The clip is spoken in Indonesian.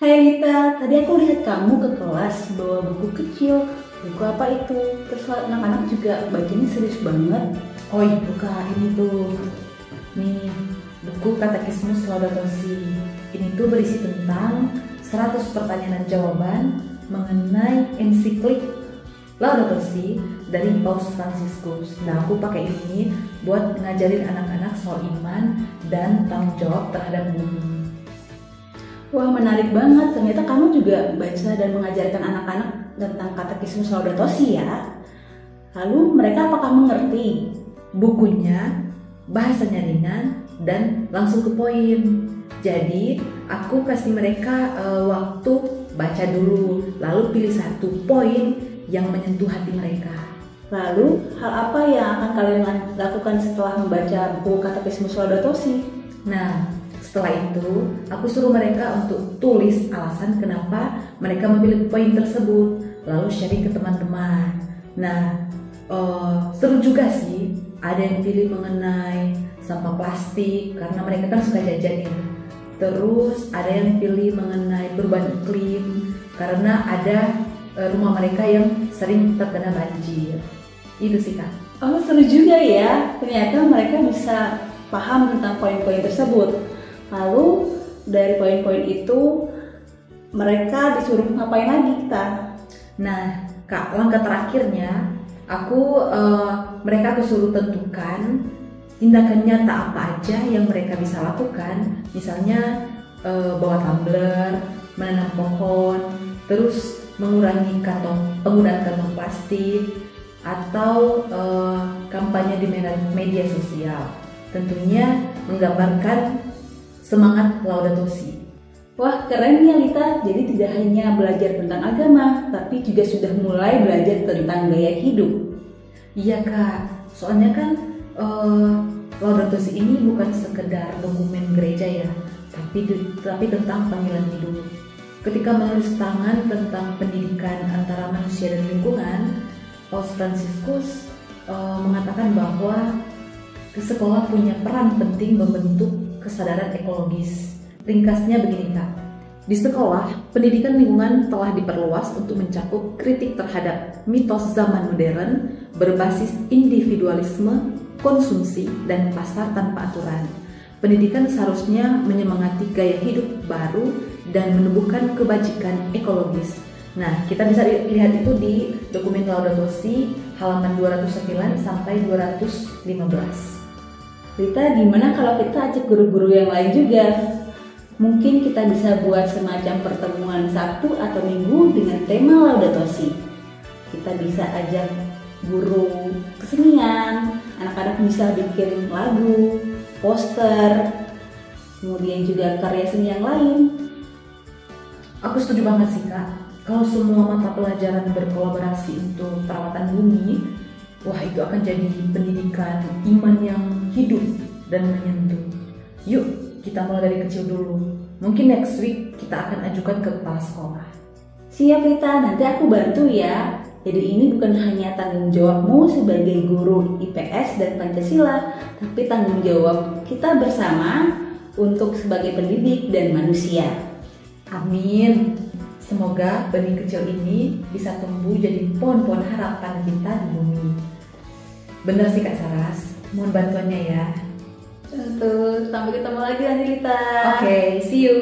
Hai Lita, tadi aku lihat kamu ke kelas bawa buku kecil. Buku apa itu? Terus anak-anak juga bacanya serius banget. Oh iya buka ini tuh. Nih, buku Katekismus Laudato Si. Ini tuh berisi tentang 100 pertanyaan dan jawaban mengenai ensiklik Laudato Si dari Paus Fransiskus. Nah, aku pakai ini buat ngajarin anak-anak soal iman dan tanggung jawab terhadap bumi. Wah, menarik banget. Ternyata kamu juga baca dan mengajarkan anak-anak tentang Katekismus Laudato Si ya. Lalu mereka apakah mengerti? Bukunya bahasanya ringan dan langsung ke poin. Jadi aku kasih mereka waktu baca dulu, lalu pilih satu poin yang menyentuh hati mereka. Lalu hal apa yang akan kalian lakukan setelah membaca buku Katekismus Laudato Si? Nah, setelah itu aku suruh mereka untuk tulis alasan kenapa mereka memilih poin tersebut, lalu sharing ke teman-teman. Nah, seru juga sih. Ada yang pilih mengenai sampah plastik karena mereka kan suka jajan ya. Terus ada yang pilih mengenai perubahan iklim karena ada rumah mereka yang sering terkena banjir. Itu sih Kak. Oh, seru juga ya. Ternyata mereka bisa paham tentang poin-poin tersebut. Lalu dari poin-poin itu mereka disuruh ngapain lagi kita? Nah Kak, langkah terakhirnya mereka suruh tentukan tindakan nyata apa aja yang mereka bisa lakukan. Misalnya bawa tumbler, menanam pohon, terus mengurangi penggunaan kantong plastik, atau kampanye di media sosial. Tentunya menggambarkan semangat Laudato Si. Wah, keren ya Lita. Jadi tidak hanya belajar tentang agama, tapi juga sudah mulai belajar tentang gaya hidup. Iya Kak, soalnya kan Laudato Si ini bukan sekedar dokumen gereja ya, tapi tentang panggilan hidup. Ketika menulis tangan tentang pendidikan antara manusia dan lingkungan, Paus Fransiskus mengatakan bahwa sekolah punya peran penting membentuk kesadaran ekologis. Ringkasnya begini Kak, di sekolah pendidikan lingkungan telah diperluas untuk mencakup kritik terhadap mitos zaman modern berbasis individualisme, konsumsi, dan pasar tanpa aturan. Pendidikan seharusnya menyemangati gaya hidup baru dan menumbuhkan kebajikan ekologis. Nah, kita bisa lihat itu di dokumen Laudato Si halaman 209 sampai 215. Rita, gimana kalau kita ajak guru-guru yang lain juga? Mungkin kita bisa buat semacam pertemuan Sabtu atau Minggu dengan tema Laudato Si. Kita bisa ajak guru kesenian, anak-anak bisa bikin lagu, poster, kemudian juga karya seni yang lain. Aku setuju banget sih Kak. Kalau semua mata pelajaran berkolaborasi untuk perawatan bumi, wah itu akan jadi pendidikan iman yang hidup dan menyentuh. Yuk kita mulai dari kecil dulu. Mungkin next week kita akan ajukan ke kepala sekolah. Siap Rita, nanti aku bantu ya. Jadi ini bukan hanya tanggung jawabmu sebagai guru IPS dan Pancasila, tapi tanggung jawab kita bersama untuk sebagai pendidik dan manusia. Amin. Semoga benih kecil ini bisa tumbuh jadi pohon-pohon harapan kita di bumi. Bener sih Kak Saras, mohon bantuannya ya. Tentu, sampai ketemu lagi nanti Rita. Oke, see you.